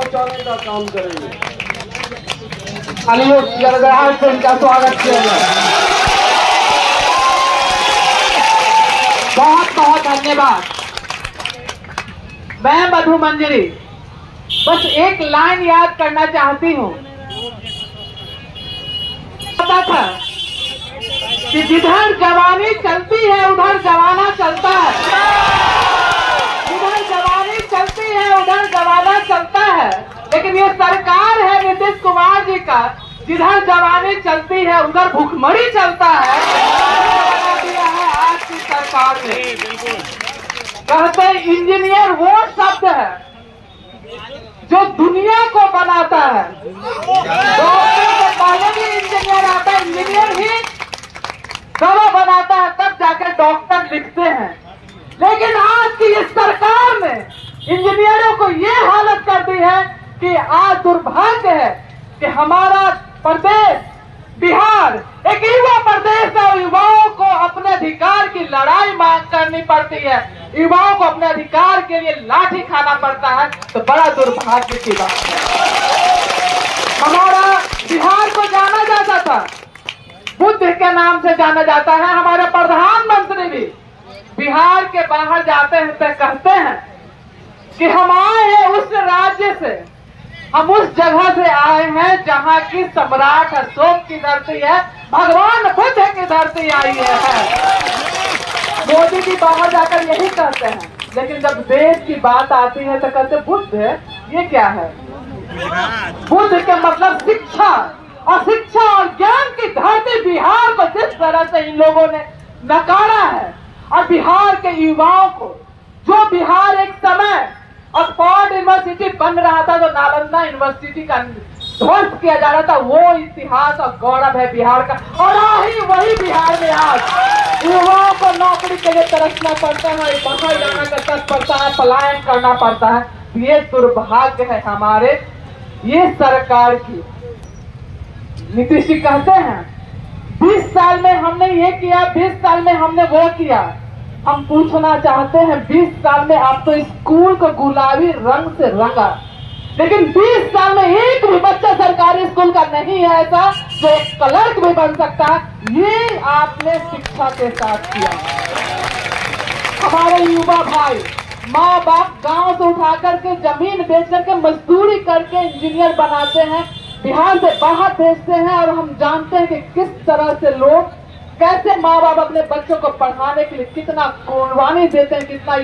पहुंचाने का काम करेंगे। आइए गड़गड़ाहट से इनका स्वागत किया जाए। बहुत बहुत धन्यवाद। मैं मधु मंजरी बस एक लाइन याद करना चाहती हूँ। पता था कि जिधर जवानी चलती है उधर जमाना चलता है, जिधर जवानी चलती है उधर जमाना चलता है। लेकिन ये सरकार है नीतीश कुमार जी का, जिधर जवानी चलती है उधर भूखमरी चलता है। बना दिया है आज की सरकार ने। कहते हैं इंजीनियर वो शब्द है जो दुनिया को बनाता है। डॉक्टर से पहले भी इंजीनियर आता है, इंजीनियर ही दवा बनाता है, तब जाकर डॉक्टर लिखते हैं। लेकिन आज की इस सरकार ने इंजीनियरों को ये हालत कर दी है कि आज दुर्भाग्य है कि हमारा प्रदेश बिहार एक युवा प्रदेश है। युवाओं को अपने अधिकार की लड़ाई मांग करनी पड़ती है, युवाओं को अपने अधिकार के लिए लाठी खाना पड़ता है, तो बड़ा दुर्भाग्य की बात है। हमारा बिहार को जाना जाता था, बुद्ध के नाम से जाना जाता है। हमारे प्रधानमंत्री भी बिहार के बाहर जाते हैं तो कहते हैं कि हम आए हैं उस राज्य से, हम उस जगह से आए हैं जहाँ की सम्राट अशोक की धरती है, भगवान बुद्ध की धरती आई है। मोदी भी बाहर जाकर यही कहते हैं, लेकिन जब देश की बात आती है तो कहते बुद्ध ये क्या है? बुद्ध के मतलब शिक्षा, और शिक्षा और ज्ञान की धरती बिहार को जिस तरह से इन लोगों ने नकारा है, और बिहार के युवाओं को, जो बिहार एक समय ऑक्सफोर्ड यूनिवर्सिटी बन रहा था, जो नालंदा यूनिवर्सिटी का ध्वस्त किया जा रहा था, वो इतिहास और गौरव है बिहार का। और वही बिहार में आज युवाओं को नौकरी के लिए तरसना पड़ता है, बाहर जाना कष्ट पड़ता है, पलायन करना पड़ता है। ये दुर्भाग्य है हमारे ये सरकार की। नीतीश जी कहते हैं 20 साल में हमने ये किया, 20 साल में हमने वो किया। हम पूछना चाहते हैं 20 साल में आप तो स्कूल को गुलाबी रंग से रंगा, लेकिन 20 साल में एक भी बच्चा सरकारी स्कूल का नहीं है ऐसा जो एक क्लर्क भी बन सकता है। ये आपने शिक्षा के साथ किया। हमारे युवा भाई माँ बाप गांव से उठा करके जमीन बेच करके मजदूरी करके इंजीनियर बनाते हैं, बिहार से बाहर भेजते हैं, और हम जानते हैं कि किस तरह से लोग, कैसे माँ बाप अपने बच्चों को पढ़ाने के लिए कितना कुर्बानी देते हैं, कितना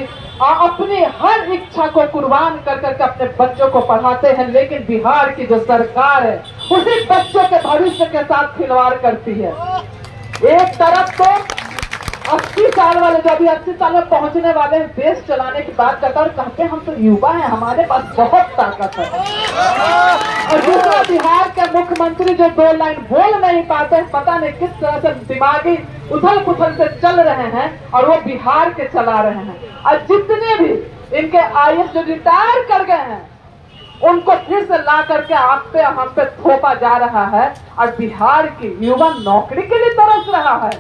अपनी हर इच्छा को कुर्बान कर करके अपने बच्चों को पढ़ाते हैं। लेकिन बिहार की जो सरकार है उसी बच्चों के भविष्य के साथ खिलवाड़ करती है। एक तरफ तो 80 साल वाले, जो अभी 80 साल में पहुंचने वाले हैं, देश चलाने की बात करता है और कहते हैं हम तो युवा हैं, हमारे पास बहुत ताकत है। और दूसरा बिहार के मुख्यमंत्री जो 2 लाइन बोल नहीं पाते, पता नहीं किस तरह से दिमागी उथल पुथल से चल रहे हैं, और वो बिहार के चला रहे हैं। और जितने भी इनके IAS जो रिटायर कर गए हैं उनको फिर से ला करके आप पे हम पे थोपा जा रहा है, और बिहार की युवा नौकरी के लिए तरस रहा है।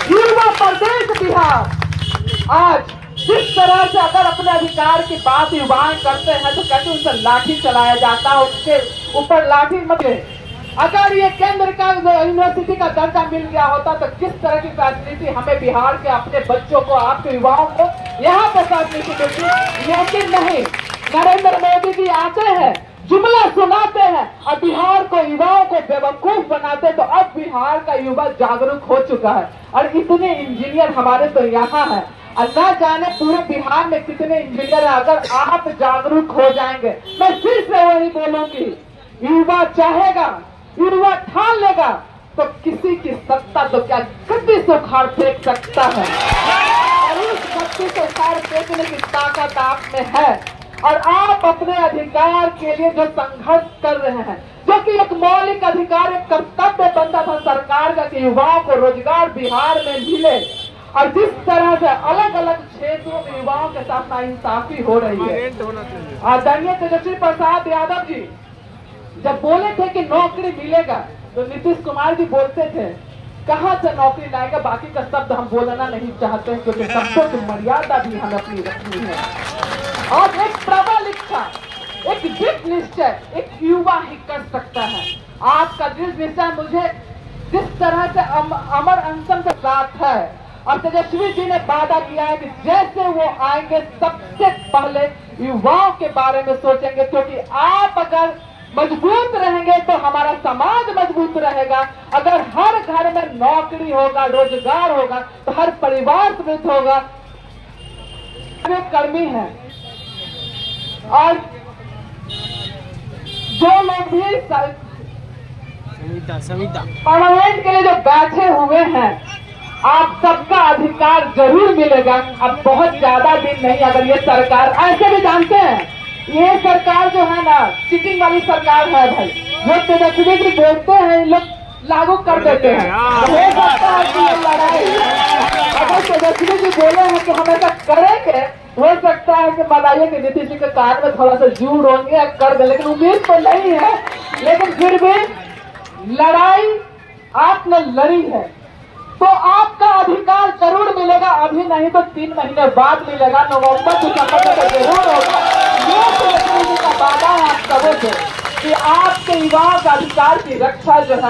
युवा प्रदेश बिहार आज जिस तरह से अगर अपने अधिकार की बात युवाएं करते हैं तो कहते उनसे लाठी चलाया जाता है, उसके ऊपर लाठी मतलब। अगर ये केंद्र का यूनिवर्सिटी का दर्जा मिल गया होता तो किस तरह की फैसिलिटी हमें बिहार के अपने बच्चों को, आपके युवाओं को यहाँ पर फैसिलिटी मिलती। लेकिन नहीं, नरेंद्र मोदी जी आते हैं, जुमला सुनाते हैं और बिहार को, युवाओं को बेवकूफ बनाते। तो अब बिहार का युवा जागरूक हो चुका है, और इतने इंजीनियर हमारे तो यहाँ है, और न जाने पूरे बिहार में कितने इंजीनियर है। अगर आप जागरूक हो जाएंगे, मैं फिर से वही बोलूंगी, युवा चाहेगा, युवा ठान लेगा तो किसी की सत्ता तो क्या गद्दी से उखाड़ फेंक सकता है, और उस गद्दी से उखाड़ फेंकने की ताकत आप में है। और आप अपने अधिकार के लिए जो संघर्ष कर रहे हैं, जो कि एक मौलिक अधिकार, एक कर्तव्य बनता था सरकार का कि युवाओं को रोजगार बिहार में मिले, और जिस तरह से अलग अलग क्षेत्रों में युवाओं के साथ नाइंसाफी हो रही है। आदरणीय तेजस्वी प्रसाद यादव जी जब बोले थे कि नौकरी मिलेगा, तो नीतीश कुमार जी बोलते थे कहां से नौकरी लाएगा, बाकी का शब्द हम बोलना नहीं चाहते हैं, क्योंकि शब्दों की मर्यादा भी हमें अपनी रखनी है। और एक प्रबल इच्छा एक दृढ़ निश्चय एक युवा ही कर सकता है। आपका दृढ़ निश्चय मुझे जिस तरह से अमर अंतम के साथ है, और तेजस्वी जी ने वादा किया है कि जैसे वो आएंगे सबसे पहले युवाओं के बारे में सोचेंगे, क्योंकि आप अगर मजबूत रहेंगे तो हमारा समाज मजबूत रहेगा। अगर हर घर में नौकरी होगा, रोजगार होगा, तो हर परिवार समृद्ध होगा। वे कर्मी हैं और जो लोग भी पार्लियामेंट के लिए जो बैठे हुए हैं, आप सबका अधिकार जरूर मिलेगा। अब बहुत ज्यादा दिन नहीं, अगर ये सरकार ऐसे भी जानते हैं ये सरकार जो है ना चीटिंग वाली सरकार है भाई, जो तेजस्वी जी बोलते हैं लोग लागू कर देते हैं। हो सकता है कि ये लड़ाई अगर तेजस्वी जी बोले हैं कि हम ऐसा करेंगे, हो सकता है कि बताइए कि नीतीश जी के कान में थोड़ा सा जूर होंगे कर दे, लेकिन उम्मीद तो नहीं है। लेकिन फिर भी लड़ाई आपने लड़ी है तो आपका अधिकार जरूर मिलेगा। अभी नहीं तो 3 महीने बाद मिलेगा, नवंबर दिसंबर में तो जरूर होगा। ये तेजस्वी जी का वादा है आप सबों से कि आपके युवाओं का अधिकार की रक्षा जो है